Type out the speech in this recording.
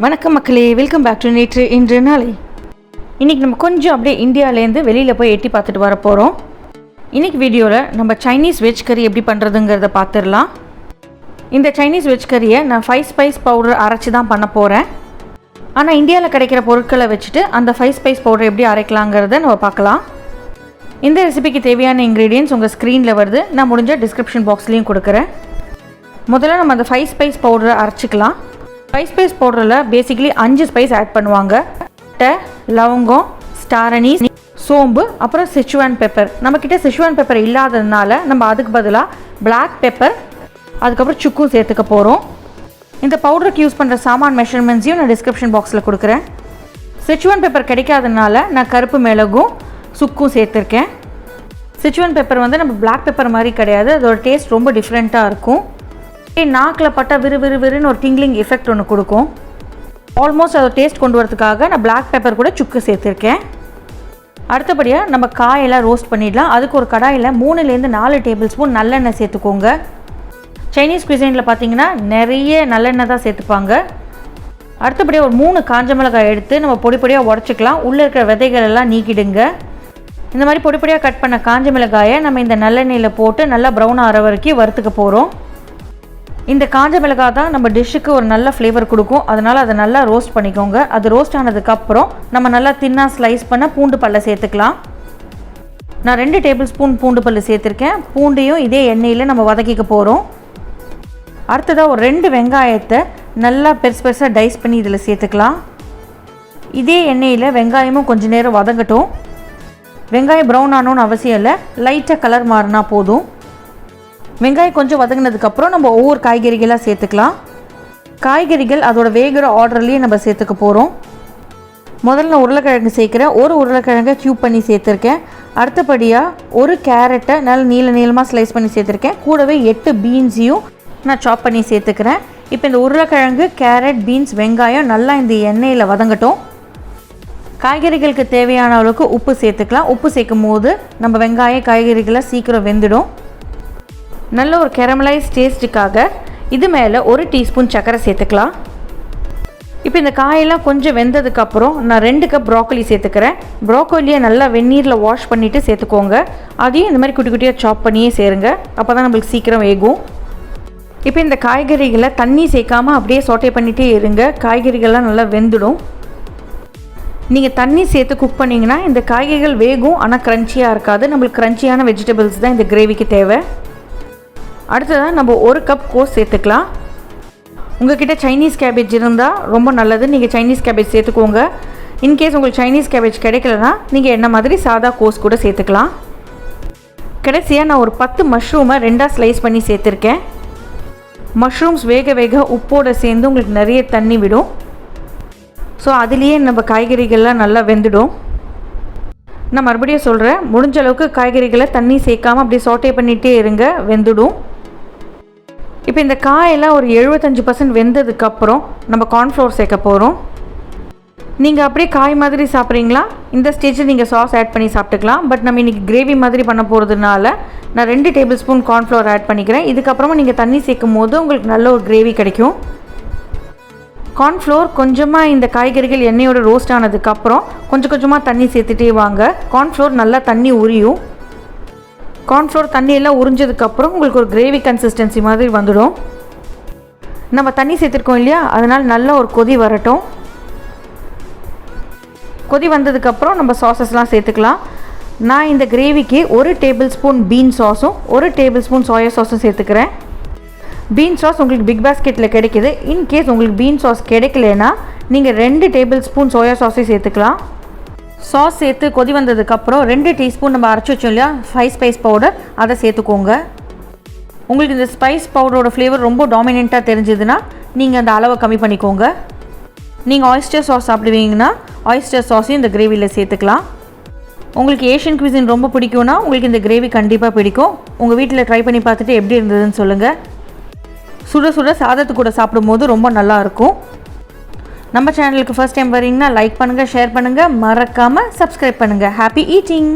வணக்கம் மக்களே, welcome back to நேற்று இன்று நாளை. இன்றைக்கி நம்ம கொஞ்சம் அப்படியே இந்தியாவிலேருந்து வெளியில் போய் எட்டி பார்த்துட்டு வர போகிறோம். இன்றைக்கி வீடியோவில் நம்ம சைனீஸ் வெஜ் கறி எப்படி பண்ணுறதுங்கிறத பார்த்துடலாம். இந்த சைனீஸ் வெஜ் கறியை நான் 5 ஸ்பைஸ் பவுடர் அரைச்சி தான் பண்ண போகிறேன். ஆனால் இந்தியாவில் கிடைக்கிற பொருட்களை வச்சுட்டு அந்த 5 ஸ்பைஸ் பவுடர் எப்படி அரைக்கலாங்கிறத நம்ம பார்க்கலாம். இந்த ரெசிபிக்கு தேவையான இன்க்ரீடியன்ட்ஸ் உங்கள் ஸ்க்ரீனில் வருது, நான் முடிஞ்ச டிஸ்கிரிப்ஷன் பாக்ஸ்லேயும் கொடுக்குறேன். முதல்ல நம்ம அந்த 5 ஸ்பைஸ் பவுடரை அரைச்சிக்கலாம். 5 ஸ்பைஸ் பவுடரில் பேசிக்கலி 5 ஸ்பைஸ் ஆட் பண்ணுவாங்க. பட்டை, லவங்கம், ஸ்டார் அனீஸ், சோம்பு, அப்புறம் சிச்சுவான் பெப்பர். நம்மக்கிட்ட சிச்சுவான் பெப்பர் இல்லாததுனால நம்ம அதுக்கு பதிலாக பிளாக் பெப்பர், அதுக்கப்புறம் சுக்கும் சேர்த்துக்க போகிறோம். இந்த பவுடருக்கு யூஸ் பண்ணுற சாமான் மெஷர்மெண்ட்ஸையும் நான் டிஸ்கிரிப்ஷன் பாக்ஸில் கொடுக்குறேன். சிச்சுவான் பெப்பர் கிடைக்காததுனால நான் கருப்பு மிளகும் சுக்கும் சேர்த்துருக்கேன். சிச்சுவான் பெப்பர் வந்து நம்ம பிளாக் பெப்பர் மாதிரி கிடையாது, அதோட டேஸ்ட் ரொம்ப டிஃப்ரெண்ட்டாக இருக்கும். நாக்கில் பட்டா விறுவிறுன்னு ஒரு டிங்லிங் எஃபெக்ட் ஒன்று கொடுக்கும். ஆல்மோஸ்ட் அதோட டேஸ்ட் கொண்டு வரதுக்காக நான் பிளாக் பெப்பர் கூட சுக்கு சேர்த்துருக்கேன். அடுத்தபடியாக நம்ம காயெல்லாம் ரோஸ்ட் பண்ணிடலாம். அதுக்கு ஒரு கடாயில் 3-4 டேபிள் ஸ்பூன் நல்லெண்ணெய் சேர்த்துக்கோங்க. சைனீஸ் குவிசைனில் பார்த்தீங்கன்னா நிறைய நல்லெண்ணெய் தான் சேர்த்துப்பாங்க. அடுத்தபடியாக ஒரு 3 காஞ்ச மிளகாய் எடுத்து நம்ம பொடியாக உடச்சிக்கலாம். உள்ளே இருக்கிற விதைகள் எல்லாம் நீக்கிடுங்க. இந்த மாதிரி பொடியாக கட் பண்ண காஞ்ச மிளகாயை நம்ம இந்த நல்லெண்ணெயில் போட்டு நல்லா ப்ரௌன் ஆகிற வரைக்கும் வறுத்துக்க போகிறோம். இந்த காஞ்ச மிளகாய் தான் நம்ம டிஷ்ஷுக்கு ஒரு நல்ல ஃப்ளேவர் கொடுக்கும், அதனால் அதை நல்லா ரோஸ்ட் பண்ணிக்கோங்க. அது ரோஸ்ட் ஆனதுக்கப்புறம் நம்ம நல்லா தின்னாக ஸ்லைஸ் பண்ண பூண்டு பல்லை சேர்த்துக்கலாம். நான் 2 டேபிள் ஸ்பூன் பூண்டு பல் சேர்த்துருக்கேன். பூண்டையும் இதே எண்ணெயில் நம்ம வதக்கிக்க போகிறோம். அடுத்ததாக ஒரு 2 வெங்காயத்தை நல்லா பெருசாக டைஸ் பண்ணி இதில் சேர்த்துக்கலாம். இதே எண்ணெயில் வெங்காயமும் கொஞ்சம் நேரம் வதங்கட்டும். வெங்காயம் ப்ரௌன் ஆகணும்னு அவசியம் இல்லை, லைட்டாக கலர் மாறினா போதும். வெங்காயம் கொஞ்சம் வதங்கினதுக்கப்புறம் நம்ம ஒவ்வொரு காய்கறிகளாக சேர்த்துக்கலாம். காய்கறிகள் அதோட வேகிற ஆர்டர்லேயே நம்ம சேர்த்துக்க போகிறோம். முதல்ல உருளைக்கிழங்கு சேர்க்குறேன். ஒரு உருளைக்கிழங்கை க்யூப் பண்ணி சேர்த்துருக்கேன். அடுத்தபடியாக ஒரு கேரட்டை நல்ல நீளமாக ஸ்லைஸ் பண்ணி சேர்த்துருக்கேன். கூடவே 8 பீன்ஸையும் நான் சாப் பண்ணி சேர்த்துக்கிறேன். இப்போ இந்த உருளைக்கிழங்கு, கேரட், பீன்ஸ், வெங்காயம் நல்லா இந்த எண்ணெயில் வதங்கட்டும். காய்கறிகளுக்கு தேவையான அளவுக்கு உப்பு சேர்த்துக்கலாம். உப்பு சேர்க்கும் போது நம்ம வெங்காயம் காய்கறிகளை சீக்கிரம் வெந்துடும். நல்ல ஒரு கேரமலைஸ் டேஸ்ட்டுக்காக இது மேலே 1 டீஸ்பூன் சர்க்கரை சேர்த்துக்கலாம். இப்போ இந்த காயெல்லாம் கொஞ்சம் வெந்ததுக்கப்புறம் நான் 2 கப் ப்ராக்கோலி சேர்த்துக்கிறேன். ப்ராக்கோலியை நல்லா வெந்நீரில் வாஷ் பண்ணிவிட்டு சேர்த்துக்கோங்க. அதையும் இந்த மாதிரி குட்டியாக சாப் பண்ணியே சேருங்க, அப்போ தான் நம்மளுக்கு சீக்கிரம் வேகும். இப்போ இந்த காய்கறிகளை தண்ணி சேர்க்காமல் அப்படியே சாட்டே பண்ணிகிட்டே இருங்க. காய்கறிகள்லாம் நல்லா வெந்துடும். நீங்கள் தண்ணி சேர்த்து குக் பண்ணிங்கன்னா இந்த காய்கறிகள் வேகும், ஆனால் க்ரன்ச்சியாக இருக்காது. நம்மளுக்கு க்ரன்ச்சியான வெஜிடபிள்ஸ் தான் இந்த கிரேவிக்கு தேவை. அடுத்ததாக நம்ம 1 கப் கோஸ் சேர்த்துக்கலாம். உங்கள்கிட்ட சைனீஸ் கேபேஜ் இருந்தால் ரொம்ப நல்லது, நீங்கள் சைனீஸ் கேபேஜ் சேர்த்துக்கோங்க. இன்கேஸ் உங்களுக்கு சைனீஸ் கேபேஜ் கிடைக்கலனா நீங்கள் என்ன மாதிரி சாதா கோஸ் கூட சேர்த்துக்கலாம். கடைசியாக நான் ஒரு 10 மஷ்ரூமை 2ஆக ஸ்லைஸ் பண்ணி சேர்த்துருக்கேன். மஷ்ரூம்ஸ் வேக உப்போடு சேர்ந்து உங்களுக்கு நிறைய தண்ணி விடும். ஸோ அதுலேயே நம்ம காய்கறிகள்லாம் நல்லா வெந்துடும். நான் மறுபடியும் சொல்கிறேன், முடிஞ்ச அளவுக்கு காய்கறிகளை தண்ணி சேர்க்காமல் அப்படியே சாட்டே பண்ணிகிட்டே இருங்க, வெந்துடும். இப்போ இந்த காயெல்லாம் ஒரு 75% வெந்ததுக்கப்புறம் நம்ம கார்ன்ஃப்ளவர் சேர்க்க போகிறோம். நீங்கள் அப்படியே காய் மாதிரி சாப்பிட்றீங்களா, இந்த ஸ்டேஜில் நீங்கள் சாஸ் ஆட் பண்ணி சாப்பிட்டுக்கலாம். பட் நம்ம இன்றைக்கி கிரேவி மாதிரி பண்ண போகிறதுனால நான் 2 டேபிள் ஸ்பூன் கார்ன்ஃப்ளவர் ஆட் பண்ணிக்கிறேன். இதுக்கப்புறமா நீங்கள் தண்ணி சேர்க்கும் போது உங்களுக்கு நல்ல ஒரு கிரேவி கிடைக்கும். கார்ன்ஃப்ளவர் கொஞ்சமாக இந்த காய்கறிகள் எண்ணெயோட ரோஸ்ட் ஆனதுக்கப்புறம் கொஞ்சமாக தண்ணி சேர்த்துட்டே வாங்க. கார்ன்ஃப்ளவர் நல்லா தண்ணி உரியும். கார்ன்ஃப்ளவர் தண்ணியெல்லாம் உறிஞ்சதுக்கப்புறம் உங்களுக்கு ஒரு கிரேவி கன்சிஸ்டன்சி மாதிரி வந்துடும். நம்ம தண்ணி சேர்த்துருக்கோம் இல்லையா, அதனால் நல்ல ஒரு கொதி வரட்டும். கொதி வந்ததுக்கப்புறம் நம்ம சாஸஸ்லாம் சேர்த்துக்கலாம். நான் இந்த கிரேவிக்கு 1 டேபிள் ஸ்பூன் பீன் சாஸும் 1 டேபிள் ஸ்பூன் சோயா சாஸும் சேர்த்துக்கிறேன். பீன் சாஸ் உங்களுக்கு பிக் பாஸ்கெட்டில் கிடைக்கிது. இன்கேஸ் உங்களுக்கு பீன் சாஸ் கிடைக்கலனா நீங்கள் 2 டேபிள் ஸ்பூன் சோயா சாஸை சேர்த்துக்கலாம். சாஸ் சேர்த்து கொதி வந்ததுக்கப்புறம் 2 டீஸ்பூன் நம்ம அரைச்சி வச்சோம் இல்லையா 5 ஸ்பைஸ் பவுடர், அதை சேர்த்துக்கோங்க. உங்களுக்கு இந்த ஸ்பைஸ் பவுடரோட ஃப்ளேவர் ரொம்ப டாமினெண்ட்டாக தெரிஞ்சதுன்னா நீங்கள் அந்த அளவை கம்மி பண்ணிக்கோங்க. நீங்கள் ஆயிஸ்டர் சாஸ் சாப்பிடுவீங்கன்னா ஆயிஸ்டர் சாஸையும் இந்த கிரேவியில் சேர்த்துக்கலாம். உங்களுக்கு ஏஷியன் குவிசின் ரொம்ப பிடிக்கும்னா உங்களுக்கு இந்த கிரேவி கண்டிப்பாக பிடிக்கும். உங்கள் வீட்டில் ட்ரை பண்ணி பார்த்துட்டு எப்படி இருந்ததுன்னு சொல்லுங்கள். சுட சாதத்து கூட சாப்பிடும்போது ரொம்ப நல்லாயிருக்கும். நம்ம சேனலுக்கு ஃபர்ஸ்ட் டைம் வரீங்கன்னா லைக் பண்ணுங்கள், ஷேர் பண்ணுங்கள், மறக்காமல் சப்ஸ்கிரைப் பண்ணுங்கள். Happy eating.